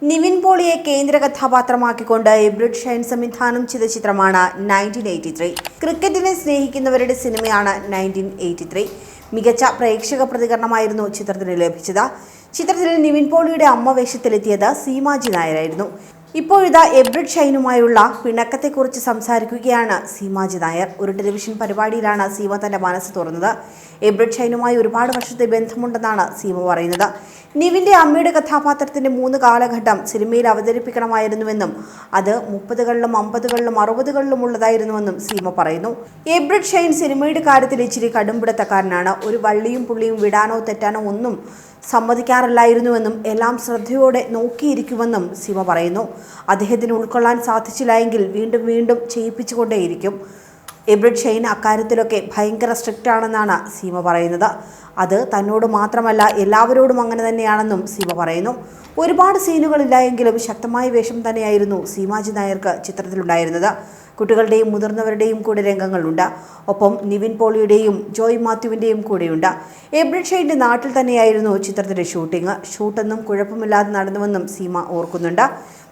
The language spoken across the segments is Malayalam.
നിവിൻ പോളിയെ കേന്ദ്ര കഥാപാത്രമാക്കിക്കൊണ്ട് എബ്രിഡ് ഷൈൻ സംവിധാനം ചെയ്ത ചിത്രമാണ് 1983. ക്രിക്കറ്റിനെ സ്നേഹിക്കുന്നവരുടെ സിനിമയാണ് 1983. മികച്ച പ്രേക്ഷക പ്രതികരണമായിരുന്നു ചിത്രത്തിന് ലഭിച്ചത്. ചിത്രത്തിൽ നിവിൻ പോളിയുടെ അമ്മ വേഷത്തിലെത്തിയത് സീമാജി നായരായിരുന്നു. ഇപ്പോഴിതാ എബ്രിഡ് ഷൈനുമായുള്ള പിണക്കത്തെക്കുറിച്ച് സംസാരിക്കുകയാണ് സീമാജി നായർ. ഒരു ടെലിവിഷൻ പരിപാടിയിലാണ് സീമ തന്റെ മനസ്സ് തുറന്നത്. എബ്രിഡ് ഷൈനുമായി ഒരുപാട് വർഷത്തെ ബന്ധമുണ്ടെന്നാണ് സീമ പറയുന്നത്. നിവിന്റെ അമ്മയുടെ കഥാപാത്രത്തിന്റെ 3 കാലഘട്ടം സിനിമയിൽ അവതരിപ്പിക്കണമായിരുന്നുവെന്നും അത് 30കളിലും 50കളിലും 60കളിലും ഉള്ളതായിരുന്നുവെന്നും സീമ പറയുന്നു. എബ്രിഡ് ഷൈൻ സിനിമയുടെ കാര്യത്തിൽ ഇച്ചിരി കടുംപിടുത്തക്കാരനാണ്. ഒരു വള്ളിയും പുള്ളിയും വിടാനോ തെറ്റാനോ ഒന്നും സമ്മതിക്കാറില്ലായിരുന്നുവെന്നും എല്ലാം ശ്രദ്ധയോടെ നോക്കിയിരിക്കുമെന്നും സീമ പറയുന്നു. അദ്ദേഹത്തിന് ഉൾക്കൊള്ളാൻ സാധിച്ചില്ല എങ്കിൽ വീണ്ടും വീണ്ടും ചെയ്യിപ്പിച്ചുകൊണ്ടേയിരിക്കും. എബ്രിഡ് ഷൈൻ അക്കാര്യത്തിലൊക്കെ ഭയങ്കര സ്ട്രിക്റ്റ് ആണെന്നാണ് സീമ പറയുന്നത്. അത് തന്നോട് മാത്രമല്ല എല്ലാവരോടും അങ്ങനെ തന്നെയാണെന്നും സീമ പറയുന്നു. ഒരുപാട് സീനുകളില്ല എങ്കിലും ശക്തമായ വേഷം തന്നെയായിരുന്നു സീമാജി നായർക്ക് ചിത്രത്തിലുണ്ടായിരുന്നത്. കുട്ടികളുടെയും മുതിർന്നവരുടെയും കൂടെ രംഗങ്ങളുണ്ട്. ഒപ്പം നിവിൻ പോളിയുടെയും ജോയ് മാത്യുവിൻ്റെയും കൂടെയുണ്ട്. എബ്രിഡ് ഷൈൻ്റെ നാട്ടിൽ തന്നെയായിരുന്നു ചിത്രത്തിൻ്റെ ഷൂട്ടൊന്നും കുഴപ്പമില്ലാതെ നടന്നുവെന്നും സീമ ഓർക്കുന്നുണ്ട്.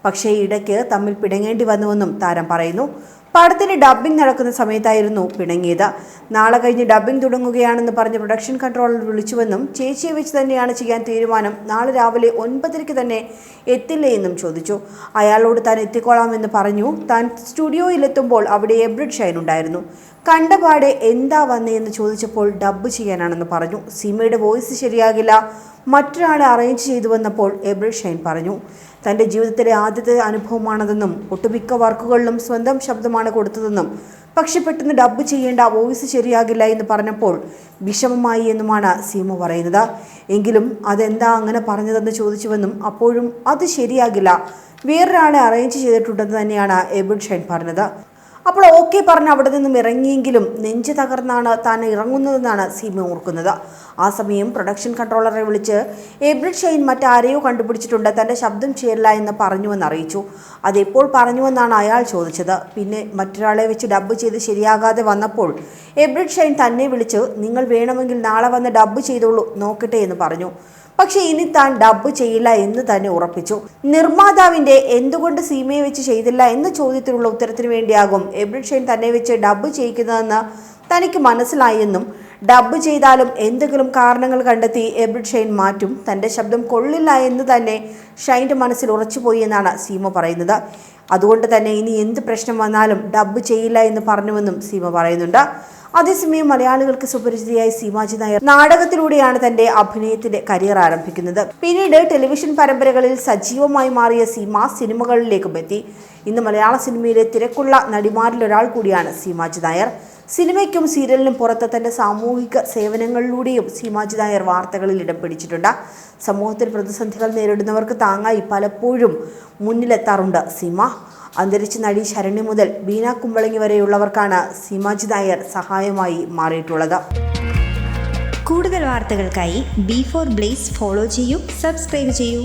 പക്ഷേ ഇടയ്ക്ക് തമ്മിൽ പിണങ്ങേണ്ടി വന്നുവെന്നും താരം പറയുന്നു. പടത്തിന് ഡബ്ബിംഗ് നടക്കുന്ന സമയത്തായിരുന്നു പിണങ്ങിയത്. നാളെ കഴിഞ്ഞ് ഡബ്ബിംഗ് തുടങ്ങുകയാണെന്ന് പറഞ്ഞ് പ്രൊഡക്ഷൻ കൺട്രോളർ വിളിച്ചുവെന്നും ചേച്ചിയെ വെച്ച് തന്നെയാണ് ചെയ്യാൻ തീരുമാനം, നാളെ രാവിലെ 9:30 തന്നെ എത്തില്ലേ എന്നും ചോദിച്ചു. അയാളോട് താൻ എത്തിക്കോളാമെന്ന് പറഞ്ഞു. താൻ സ്റ്റുഡിയോയിലെത്തുമ്പോൾ അവിടെ എബ്രിഡ് ഷൈൻ ഉണ്ടായിരുന്നു. കണ്ടപാടെ എന്താ വന്നേന്ന് ചോദിച്ചപ്പോൾ ഡബ്ബ് ചെയ്യാനാണെന്ന് പറഞ്ഞു. സീമയുടെ വോയിസ് ശരിയാകില്ല, മറ്റൊരാളെ അറേഞ്ച് ചെയ്തു വന്നപ്പോൾ എബ്രിഡ് ഷൈൻ പറഞ്ഞു. തൻ്റെ ജീവിതത്തിലെ ആദ്യത്തെ അനുഭവമാണതെന്നും ഒട്ടുമിക്ക വർക്കുകളിലും സ്വന്തം ശബ്ദമാണ് കൊടുത്തതെന്നും പക്ഷെ പെട്ടെന്ന് ഡബ്ബ് ചെയ്യേണ്ട വോയിസ് ശരിയാകില്ല എന്ന് പറഞ്ഞപ്പോൾ വിഷമമായി എന്നുമാണ് സീമ പറയുന്നത്. എങ്കിലും അതെന്താ അങ്ങനെ പറഞ്ഞതെന്ന് ചോദിച്ചുവെന്നും അപ്പോഴും അത് ശരിയാകില്ല, വേറൊരാളെ അറേഞ്ച് ചെയ്തിട്ടുണ്ടെന്ന് തന്നെയാണ് എബ്രിഡ് ഷൈൻ പറഞ്ഞത്. അപ്പോൾ ഓക്കെ പറഞ്ഞ് അവിടെ നിന്നും ഇറങ്ങിയെങ്കിലും നെഞ്ച് തകർന്നാണ് താൻ ഇറങ്ങുന്നതെന്നാണ് സീമ ഓർക്കുന്നത്. ആ സമയം പ്രൊഡക്ഷൻ കൺട്രോളറെ വിളിച്ച് എബ്രിഡ് ഷൈൻ മറ്റാരെയോ കണ്ടുപിടിച്ചിട്ടുണ്ട്, തൻ്റെ ശബ്ദം ചേരില്ല എന്ന് പറഞ്ഞുവെന്ന് അറിയിച്ചു. അതെപ്പോൾ പറഞ്ഞുവെന്നാണ് അയാൾ ചോദിച്ചത്. പിന്നെ മറ്റൊരാളെ വെച്ച് ഡബ്ബ് ചെയ്ത് ശരിയാകാതെ വന്നപ്പോൾ എബ്രിഡ് ഷൈൻ തന്നെ വിളിച്ച് നിങ്ങൾ വേണമെങ്കിൽ നാളെ വന്ന് ഡബ്ബ് ചെയ്തോളൂ, നോക്കട്ടെ എന്ന് പറഞ്ഞു. പക്ഷേ ഇനി താൻ ഡബ്ബ് ചെയ്യില്ല എന്ന് തന്നെ ഉറപ്പിച്ചു. നിർമ്മാതാവിൻ്റെ എന്തുകൊണ്ട് സീമയെ വെച്ച് ചെയ്തില്ല എന്ന ചോദ്യത്തിനുള്ള ഉത്തരത്തിന് വേണ്ടിയാകും എബ്രിഡ് ഷൈൻ തന്നെ വെച്ച് ഡബ്ബ് ചെയ്യിക്കുന്നതെന്ന് തനിക്ക് മനസ്സിലായെന്നും ഡബ്ബ് ചെയ്താലും എന്തെങ്കിലും കാരണങ്ങൾ കണ്ടെത്തി എബ്രിഡ് ഷൈൻ മാറ്റും, തൻ്റെ ശബ്ദം കൊള്ളില്ല എന്ന് തന്നെ ഷൈൻ്റെ മനസ്സിൽ ഉറച്ചുപോയി എന്നാണ് സീമ പറയുന്നത്. അതുകൊണ്ട് തന്നെ ഇനി എന്ത് പ്രശ്നം വന്നാലും ഡബ്ബ് ചെയ്യില്ല എന്ന് പറഞ്ഞുവെന്നും സീമ പറയുന്നുണ്ട്. അതേസമയം മലയാളികൾക്ക് സുപരിചിതയായ സീമാജി നായർ നാടകത്തിലൂടെയാണ് തന്റെ അഭിനയത്തിന്റെ കരിയർ ആരംഭിക്കുന്നത്. പിന്നീട് ടെലിവിഷൻ പരമ്പരകളിൽ സജീവമായി മാറിയ സീമ സിനിമകളിലേക്കും എത്തി. ഇന്ന് മലയാള സിനിമയിലെ തിരക്കുള്ള നടിമാരിൽ ഒരാൾ കൂടിയാണ് സീമാജി നായർ. സിനിമയ്ക്കും സീരിയലിനും പുറത്ത് തന്റെ സാമൂഹിക സേവനങ്ങളിലൂടെയും സീമാജി നായർ വാർത്തകളിൽ ഇടം പിടിച്ചിട്ടുണ്ട്. സമൂഹത്തിൽ പ്രതിസന്ധികൾ നേരിടുന്നവർക്ക് താങ്ങായി പലപ്പോഴും മുന്നിലെത്താറുണ്ട് സീമ. അന്തരിച്ച നടി ശരണ്യ മുതൽ ബീന കുമ്പളങ്ങി വരെയുള്ളവർക്കാണ് സീമാജി നായർ സഹായമായി മാറിയിട്ടുള്ളത്. കൂടുതൽ വാർത്തകൾക്കായി B4 Blaze ഫോളോ ചെയ്യൂ, സബ്സ്ക്രൈബ് ചെയ്യൂ.